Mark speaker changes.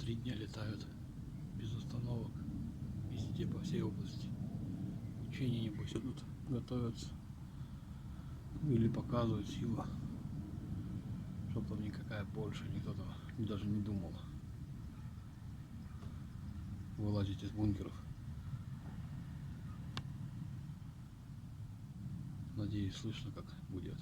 Speaker 1: 3 дня летают без остановок везде, по всей области. Учения, небось, идут, готовятся. Ну, или показывают силу. Что там никакая Польша, никто там даже не думал вылазить из бункеров. Надеюсь, слышно, как будет.